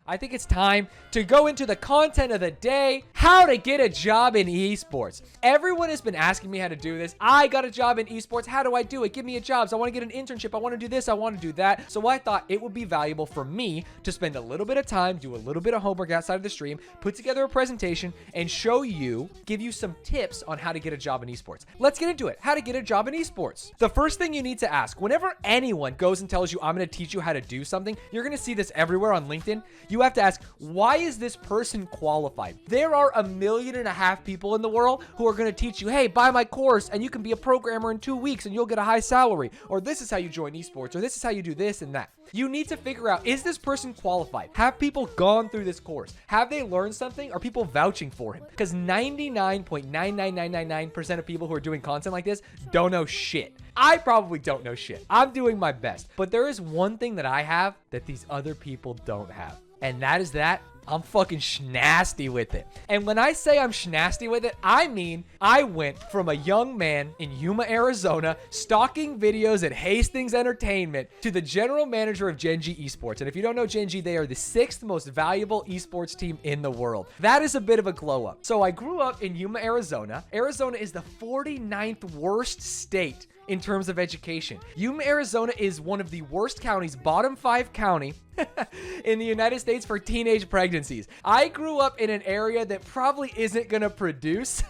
I think it's time to go into the content of the day, how to get a job in esports. Everyone has been asking me how to do this. I got a job in esports. How do I do it? Give me a job. So I want to get an internship. I want to do this. I want to do that. So I thought it would be valuable for me to spend a little bit of time, do a little bit of homework outside of the stream, put together a presentation, and show you, give you some tips on how to get a job in esports. Let's get into it. How to get a job in esports. The first thing you need to ask, whenever anyone goes and tells you, I'm going to teach you how to do something, you're going to see this everywhere on LinkedIn. You have to ask, why is this person qualified? There are 1.5 million people in the world who are going to teach you, hey, buy my course and you can be a programmer in 2 weeks and you'll get a high salary. Or this is how you join esports, or this is how you do this and that. You need to figure out, is this person qualified? Have people gone through this course? Have they learned something? Are people vouching for him? Because 99.99999% of people who are doing content like this don't know shit. I probably don't know shit. I'm doing my best. But there is one thing that I have that these other people don't have. And that is that I'm fucking schnasty with it. And when I say I'm schnasty with it, I mean I went from a young man in Yuma, Arizona, stalking videos at Hastings Entertainment, to the general manager of Gen.g Esports. And if you don't know Gen.g, they are the 6th most valuable esports team in the world. That is a bit of a glow up. So I grew up in Yuma, Arizona. Arizona is the 49th worst state in terms of education. Yuma, Arizona is one of the worst counties, bottom 5 county in the United States for teenage pregnancies. I grew up in an area that probably isn't gonna produce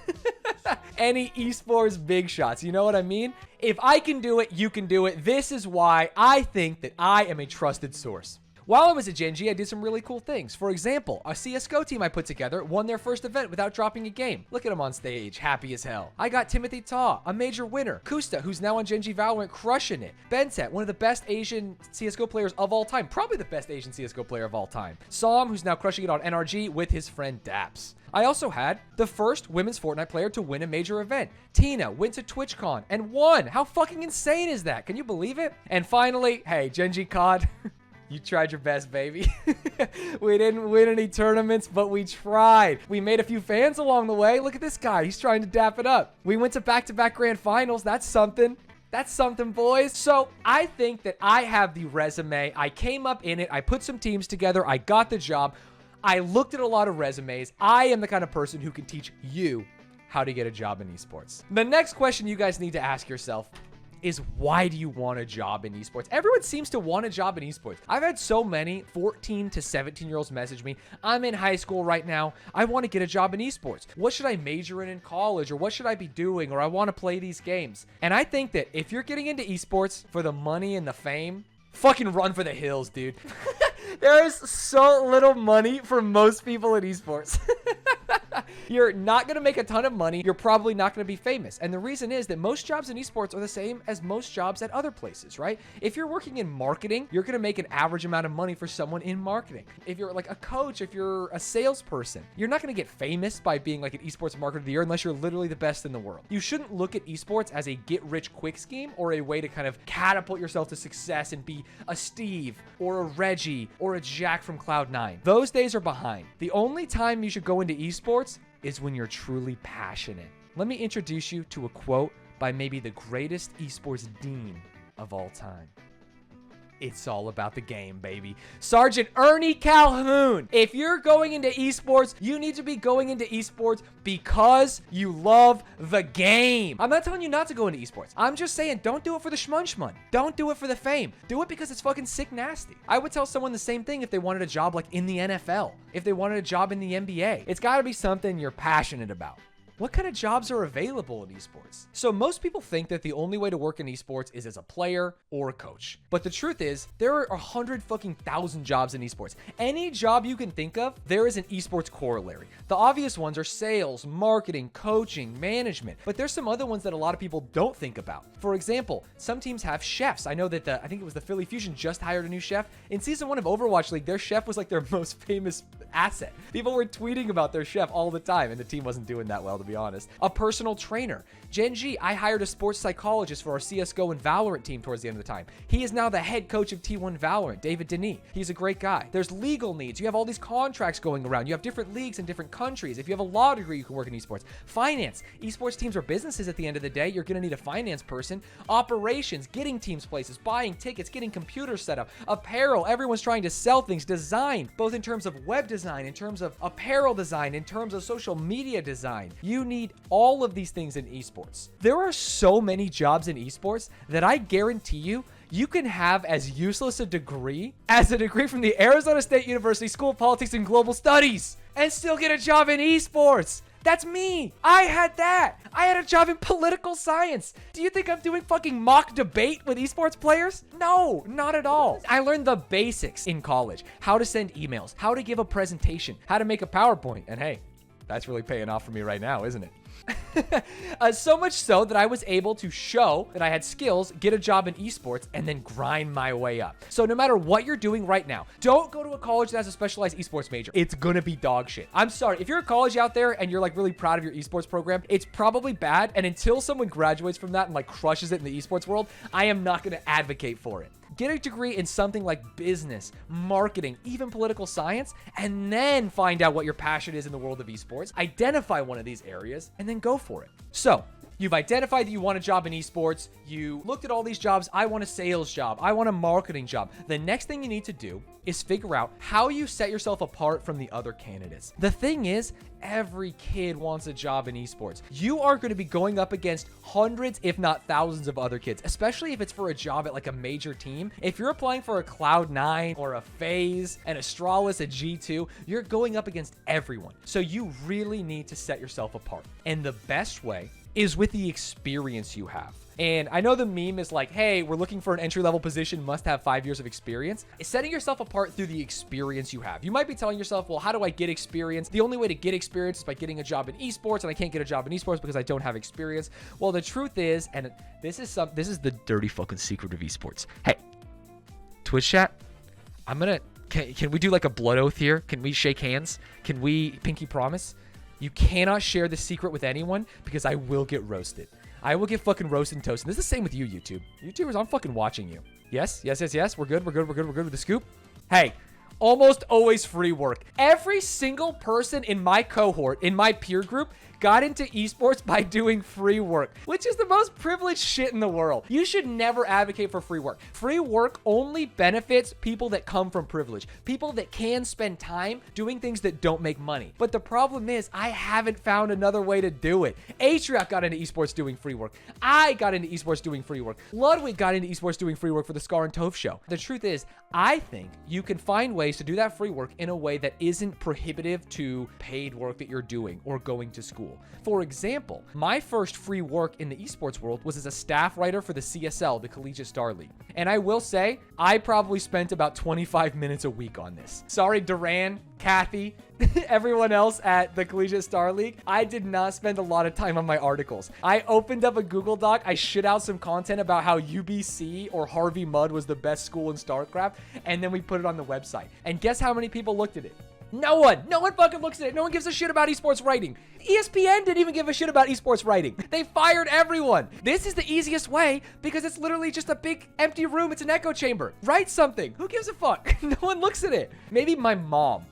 any esports big shots. You know what I mean? If I can do it, you can do it. This is why I think that I am a trusted source. While I was at Gen.g, I did some really cool things. For example, a CSGO team I put together won their first event without dropping a game. Look at him on stage, happy as hell. I got Timothy Ta, a major winner. Kusta, who's now on Gen.g Valorant, crushing it. Benset, one of the best Asian CSGO players of all time. Probably the best Asian CSGO player of all time. Som, who's now crushing it on NRG with his friend Daps. I also had the first women's Fortnite player to win a major event. Tina went to TwitchCon and won. How fucking insane is that? Can you believe it? And finally, hey, Gen.g COD. You tried your best, baby. We didn't win any tournaments, but we tried. We made a few fans along the way. Look at this guy. He's trying to dap it up. We went to back-to-back grand finals. That's something. That's something, boys. So I think that I have the resume. I came up in it. I put some teams together. I got the job. I looked at a lot of resumes. I am the kind of person who can teach you how to get a job in esports. The next question you guys need to ask yourself is, why do you want a job in esports? Everyone seems to want a job in esports. I've had so many 14 to 17-year-olds message me, I'm in high school right now, I want to get a job in esports. What should I major in college? Or what should I be doing? Or I want to play these games. And I think that if you're getting into esports for the money and the fame, fucking run for the hills, dude. There is so little money for most people in esports. You're not going to make a ton of money. You're probably not going to be famous. And the reason is that most jobs in esports are the same as most jobs at other places, right? If you're working in marketing, you're going to make an average amount of money for someone in marketing. If you're like a coach, if you're a salesperson, you're not going to get famous by being like an esports marketer of the year unless you're literally the best in the world. You shouldn't look at esports as a get-rich-quick scheme or a way to kind of catapult yourself to success and be a Steve or a Reggie or a Jack from Cloud9. Those days are behind. The only time you should go into esports is when you're truly passionate. Let me introduce you to a quote by maybe the greatest esports dean of all time. It's all about the game, baby. Sergeant Ernie Calhoun. If you're going into esports, you need to be going into esports because you love the game. I'm not telling you not to go into esports. I'm just saying, don't do it for the shmun. Don't do it for the fame. Do it because it's fucking sick nasty. I would tell someone the same thing if they wanted a job like in the NFL, if they wanted a job in the NBA. It's got to be something you're passionate about. What kind of jobs are available in esports? So most people think that the only way to work in esports is as a player or a coach. But the truth is, there are 100,000 jobs in esports. Any job you can think of, there is an esports corollary. The obvious ones are sales, marketing, coaching, management. But there's some other ones that a lot of people don't think about. For example, some teams have chefs. I know that I think it was the Philly Fusion just hired a new chef. In season 1 of Overwatch League, their chef was like their most famous asset. People were tweeting about their chef all the time, and the team wasn't doing that well, to be honest. A personal trainer. Gen.g, I hired a sports psychologist for our CSGO and Valorant team towards the end of the time. He is now the head coach of T1 Valorant, David Denis. He's a great guy. There's legal needs. You have all these contracts going around. You have different leagues in different countries. If you have a law degree, you can work in esports. Finance. Esports teams are businesses at the end of the day. You're going to need a finance person. Operations, getting teams places, buying tickets, getting computers set up, apparel. Everyone's trying to sell things. Design, both in terms of web design, in terms of apparel design, in terms of social media design. You need all of these things in esports. There are so many jobs in esports that I guarantee you can have as useless a degree as a degree from the Arizona State University School of Politics and Global Studies and still get a job in esports. That's me. I had that. I had a job in political science. Do you think I'm doing fucking mock debate with esports players? No, not at all. I learned the basics in college. How to send emails, how to give a presentation, how to make a PowerPoint. And hey, that's really paying off for me right now, isn't it? So much so that I was able to show that I had skills, get a job in esports, and then grind my way up. So no matter what you're doing right now, don't go to a college that has a specialized esports major. It's gonna be dog shit. I'm sorry. If you're a college out there and you're like really proud of your esports program, it's probably bad. And until someone graduates from that and like crushes it in the esports world, I am not gonna advocate for it. Get a degree in something like business, marketing, even political science, and then find out what your passion is in the world of esports. Identify one of these areas and then go for it. So, you've identified that you want a job in esports. You looked at all these jobs. I want a sales job. I want a marketing job. The next thing you need to do is figure out how you set yourself apart from the other candidates. The thing is, every kid wants a job in esports. You are going to be going up against hundreds, if not thousands of other kids, especially if it's for a job at like a major team. If you're applying for a Cloud9 or a FaZe, an Astralis, a G2, you're going up against everyone. So you really need to set yourself apart. And the best way is with the experience you have. And I know the meme is like, hey, we're looking for an entry-level position, must have 5 years of experience. It's setting yourself apart through the experience you have. You might be telling yourself, well, how do I get experience? The only way to get experience is by getting a job in esports, and I can't get a job in esports because I don't have experience. Well, the truth is, and this is the dirty fucking secret of esports. Hey, Twitch chat, can we do like a blood oath here? Can we shake hands? Can we pinky promise? You cannot share the secret with anyone because I will get roasted. I will get fucking roasted and toasted. This is the same with you, YouTube. YouTubers, I'm fucking watching you. Yes. We're good with the scoop. Hey, almost always free work. Every single person in my cohort, in my peer group, got into esports by doing free work, which is the most privileged shit in the world. You should never advocate for free work. Free work only benefits people that come from privilege, people that can spend time doing things that don't make money. But the problem is, I haven't found another way to do it. Atriot got into esports doing free work. I got into esports doing free work. Ludwig got into esports doing free work for the Scar and Toph show. The truth is, I think you can find ways to do that free work in a way that isn't prohibitive to paid work that you're doing or going to school. For example, my first free work in the esports world was as a staff writer for the CSL, the Collegiate Star League. And I will say, I probably spent about 25 minutes a week on this. Sorry, Duran, Kathy, everyone else at the Collegiate Star League. I did not spend a lot of time on my articles. I opened up a Google Doc. I shit out some content about how UBC or Harvey Mudd was the best school in StarCraft. And then we put it on the website. And guess how many people looked at it? No one fucking looks at it. No one gives a shit about esports writing. ESPN didn't even give a shit about esports writing. They fired everyone. This is the easiest way because it's literally just a big empty room. It's an echo chamber. Write something. Who gives a fuck? No one looks at it. Maybe my mom.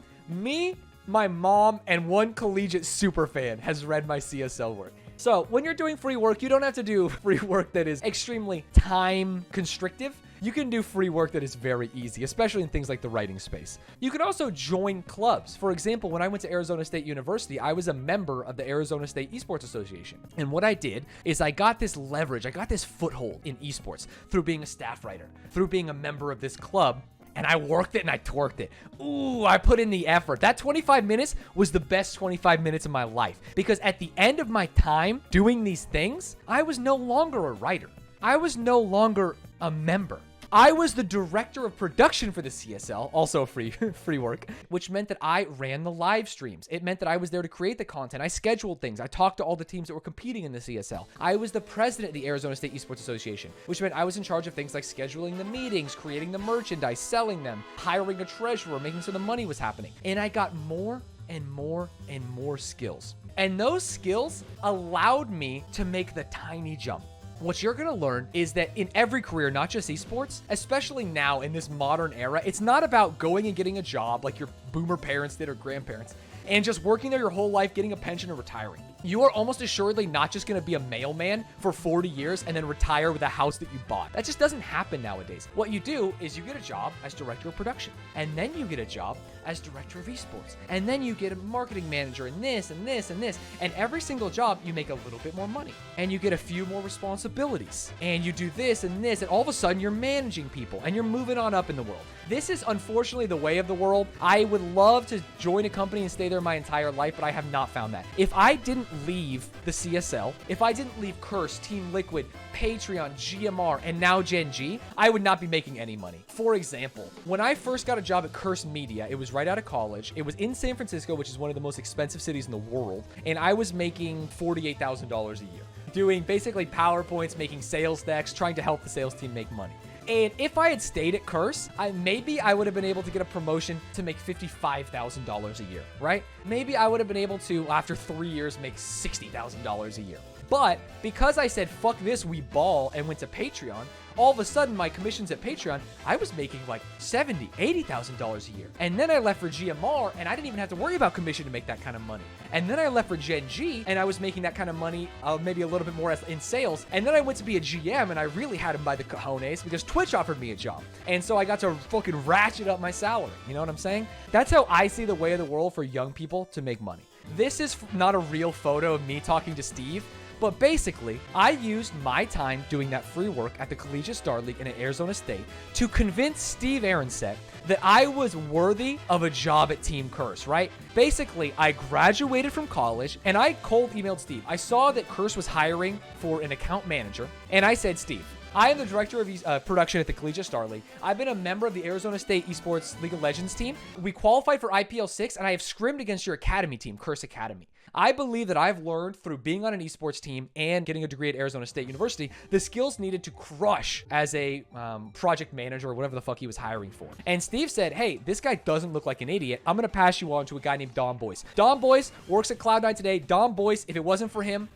My mom, and one collegiate super fan has read my CSL work. So when you're doing free work, you don't have to do free work that is extremely time constrictive. You can do free work that is very easy, especially in things like the writing space. You can also join clubs. For example, when I went to Arizona State University, I was a member of the Arizona State Esports Association. And what I did is I got this leverage, I got this foothold in esports through being a staff writer, through being a member of this club. And I worked it and I twerked it. Ooh, I put in the effort. That 25 minutes was the best 25 minutes of my life. Because at the end of my time doing these things, I was no longer a writer. I was no longer a member. I was the director of production for the CSL, also free work, which meant that I ran the live streams. It meant that I was there to create the content. I scheduled things. I talked to all the teams that were competing in the CSL. I was the president of the Arizona State Esports Association, which meant I was in charge of things like scheduling the meetings, creating the merchandise, selling them, hiring a treasurer, making sure the money was happening. And I got more and more and more skills. And those skills allowed me to make the tiny jump. What you're going to learn is that in every career, not just esports, especially now in this modern era, it's not about going and getting a job like your boomer parents did or grandparents and just working there your whole life, getting a pension and retiring. You are almost assuredly not just going to be a mailman for 40 years and then retire with a house that you bought. That just doesn't happen nowadays. What you do is you get a job as director of production, and then you get a job as director of esports, and then you get a marketing manager and this and this and this, and every single job you make a little bit more money, and you get a few more responsibilities, and you do this and this, and all of a sudden you're managing people and you're moving on up in the world. This is unfortunately the way of the world. I would love to join a company and stay there my entire life, but I have not found that. If I didn't leave the CSL, if I didn't leave Curse, Team Liquid, Patreon, GMR, and now gen.g, I would not be making any money. For example, when I first got a job at Curse Media, it was right out of college. It was in San Francisco, which is one of the most expensive cities in the world, and I was making $48,000 a year, doing basically PowerPoints, making sales decks, trying to help the sales team make money. And if I had stayed at Curse, maybe I would have been able to get a promotion to make $55,000 a year, right? Maybe I would have been able to, after 3 years, make $60,000 a year. But because I said, fuck this, we ball, and went to Patreon, all of a sudden my commissions at Patreon, I was making like $70,000, $80,000 a year. And then I left for GMR, and I didn't even have to worry about commission to make that kind of money. And then I left for gen.g, and I was making that kind of money, maybe a little bit more in sales. And then I went to be a GM, and I really had him by the cojones because Twitch offered me a job. And so I got to fucking ratchet up my salary. You know what I'm saying? That's how I see the way of the world for young people to make money. This is not a real photo of me talking to Steve. But basically, I used my time doing that free work at the Collegiate Star League and at Arizona State to convince Steve Aronset that I was worthy of a job at Team Curse, right? Basically, I graduated from college and I cold emailed Steve. I saw that Curse was hiring for an account manager, and I said, Steve, I am the director of production at the Collegiate Star League. I've been a member of the Arizona State Esports League of Legends team. We qualified for IPL 6, and I have scrimmed against your academy team, Curse Academy. I believe that I've learned through being on an esports team and getting a degree at Arizona State University the skills needed to crush as a project manager or whatever the fuck he was hiring for. And Steve said, hey, this guy doesn't look like an idiot. I'm going to pass you on to a guy named Don Boyce. Don Boyce works at Cloud9 today. Don Boyce, if it wasn't for him,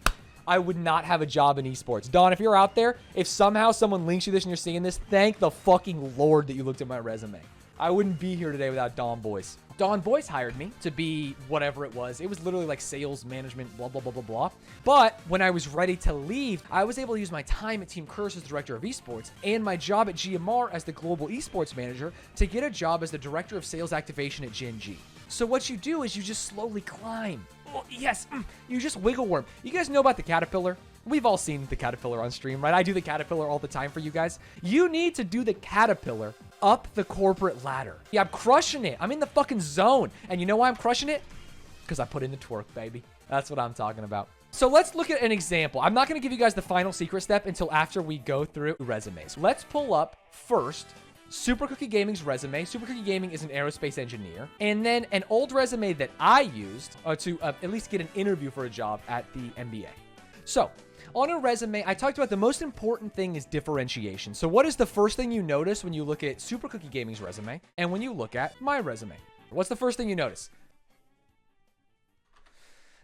I would not have a job in esports. Don, if you're out there, if somehow someone links you this and you're seeing this, thank the fucking Lord that you looked at my resume. I wouldn't be here today without Don Boyce. Don Boyce hired me to be whatever it was. It was literally like sales management, blah, blah, blah, blah, blah. But when I was ready to leave, I was able to use my time at Team Curse as director of esports and my job at GMR as the global esports manager to get a job as the director of sales activation at gen.g. So what you do is you just slowly climb. Oh, yes, you just wiggle worm. You guys know about the caterpillar? We've all seen the caterpillar on stream, right? I do the caterpillar all the time for you guys. You need to do the caterpillar up the corporate ladder. Yeah, I'm crushing it. I'm in the fucking zone. And you know why I'm crushing it? Because I put in the twerk, baby. That's what I'm talking about. So let's look at an example. I'm not going to give you guys the final secret step until after we go through resumes. Let's pull up first Super Cookie Gaming's resume. Super Cookie Gaming is an aerospace engineer. And then an old resume that I used to at least get an interview for a job at the NBA. So on a resume, I talked about the most important thing is differentiation. So what is the first thing you notice when you look at Super Cookie Gaming's resume and when you look at my resume? What's the first thing you notice?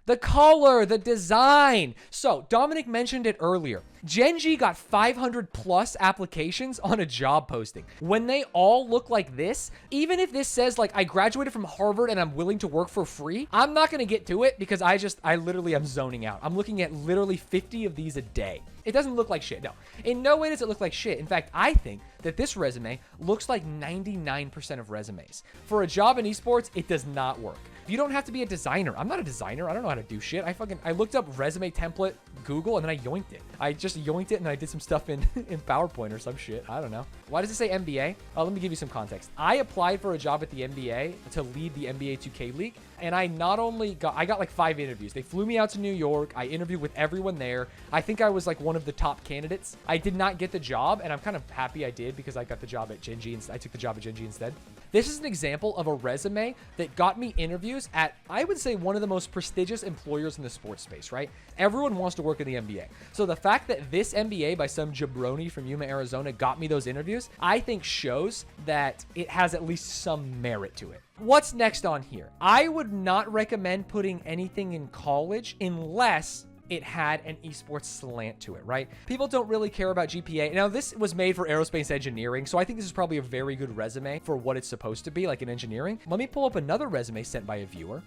The color, the design. So Dominic mentioned it earlier. gen.g got 500 plus applications on a job posting. When they all look like this, even if this says like I graduated from Harvard and I'm willing to work for free, I'm not going to get to it because I literally am zoning out. I'm looking at literally 50 of these a day. It doesn't look like shit. No, in no way does it look like shit. In fact, I think that this resume looks like 99% of resumes. For a job in esports, it does not work. If you don't have to be a designer, I'm not a designer. I don't know how to do shit. I looked up resume template Google and then I yoinked it. I just yoinked it and I did some stuff in PowerPoint or some shit. I don't know. Why does it say NBA? Let me give you some context. I applied for a job at the NBA to lead the NBA 2K League. And I got like 5 interviews. They flew me out to New York. I interviewed with everyone there. I think I was like one of the top candidates. I did not get the job, and I'm kind of happy I did because I got the job at Gen.g and I took the job at Gen.g instead. This is an example of a resume that got me interviews at, I would say, one of the most prestigious employers in the sports space, right? Everyone wants to work in the NBA. So the fact that this MBA by some jabroni from Yuma, Arizona got me those interviews, I think shows that it has at least some merit to it. What's next on here? I would not recommend putting anything in college unless it had an esports slant to it, right? People don't really care about GPA. Now, this was made for aerospace engineering, so I think this is probably a very good resume for what it's supposed to be, like in engineering. Let me pull up another resume sent by a viewer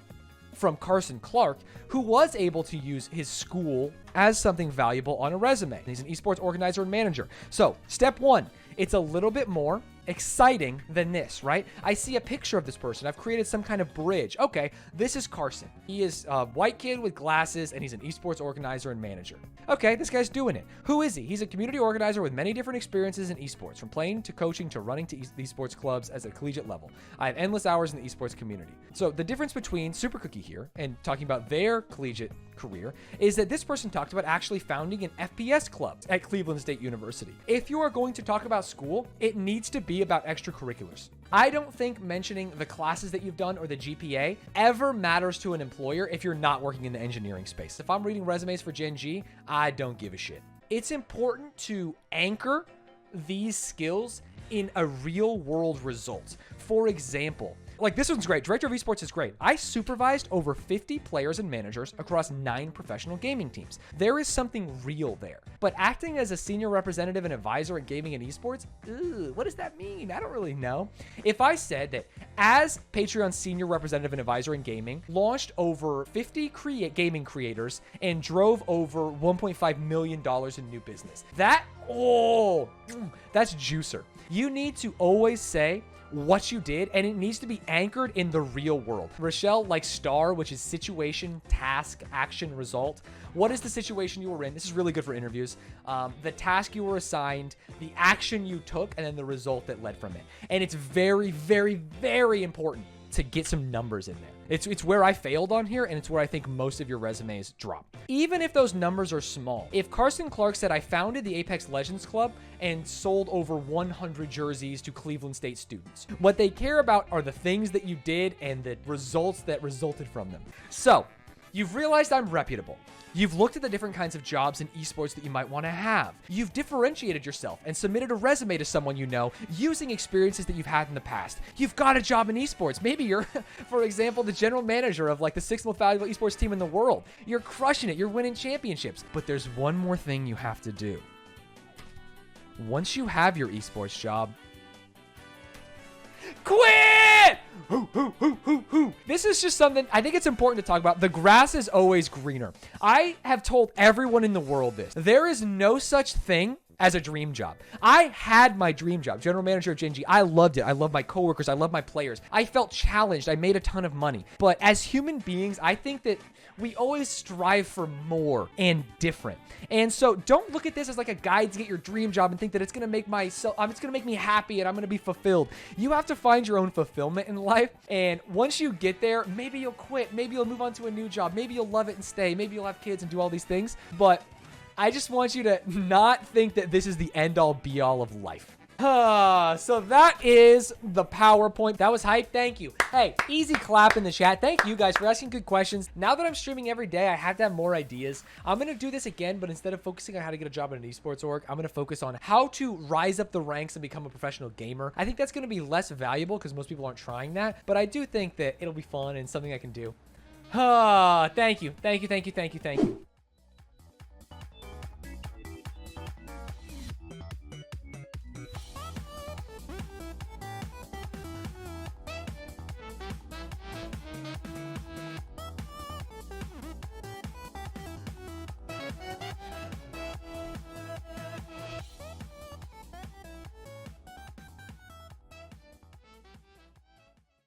from Carson Clark, who was able to use his school as something valuable on a resume. He's an esports organizer and manager. So, step 1, it's a little bit more exciting than this, right? I see a picture of this person. I've created some kind of bridge. Okay, this is Carson. He is a white kid with glasses, and he's an esports organizer and manager. Okay, this guy's doing it. Who is he? He's a community organizer with many different experiences in esports, from playing to coaching to running to esports clubs as a collegiate level. I have endless hours in the esports community. So the difference between Super Cookie here and talking about their collegiate career is that this person talked about actually founding an FPS club at Cleveland State University. If you are going to talk about school, it needs to be about extracurriculars. I don't think mentioning the classes that you've done or the GPA ever matters to an employer if you're not working in the engineering space. If I'm reading resumes for Gen.g, I don't give a shit. It's important to anchor these skills in a real world result. For example, like this one's great. Director of Esports is great. I supervised over 50 players and managers across 9 professional gaming teams. There is something real there. But acting as a senior representative and advisor in gaming and esports, what does that mean? I don't really know. If I said that as Patreon's senior representative and advisor in gaming, launched over 50 gaming creators and drove over $1.5 million in new business, that's juicer. You need to always say what you did, and it needs to be anchored in the real world. Rochelle likes STAR, which is situation, task, action, result. What is the situation you were in? This is really good for interviews. The task you were assigned, the action you took, and then the result that led from it. And it's very, very, very important to get some numbers in there. It's where I failed on here, and it's where I think most of your resumes drop. Even if those numbers are small. If Carson Clark said, I founded the Apex Legends Club and sold over 100 jerseys to Cleveland State students, what they care about are the things that you did and the results that resulted from them. So, you've realized I'm reputable. You've looked at the different kinds of jobs in esports that you might want to have. You've differentiated yourself and submitted a resume to someone you know using experiences that you've had in the past. You've got a job in esports. Maybe you're, for example, the general manager of like the 6th most valuable esports team in the world. You're crushing it. You're winning championships. But there's one more thing you have to do. Once you have your esports job, quit! This is just something I think it's important to talk about. The grass is always greener. I have told everyone in the world this. There is no such thing as a dream job. I had my dream job, general manager of Gen.g. I loved it. I love my coworkers. I love my players. I felt challenged. I made a ton of money. But as human beings, I think that we always strive for more and different. And so don't look at this as like a guide to get your dream job and think that it's going to make it's going to make me happy and I'm going to be fulfilled. You have to find your own fulfillment in life. And once you get there, maybe you'll quit. Maybe you'll move on to a new job. Maybe you'll love it and stay. Maybe you'll have kids and do all these things. But I just want you to not think that this is the end-all be-all of life. So that is the PowerPoint. That was hype. Thank you. Hey, easy clap in the chat. Thank you guys for asking good questions. Now that I'm streaming every day, I have to have more ideas. I'm going to do this again, but instead of focusing on how to get a job at an esports org, I'm going to focus on how to rise up the ranks and become a professional gamer. I think that's going to be less valuable because most people aren't trying that, but I do think that it'll be fun and something I can do. Thank you. Thank you. Thank you. Thank you. Thank you.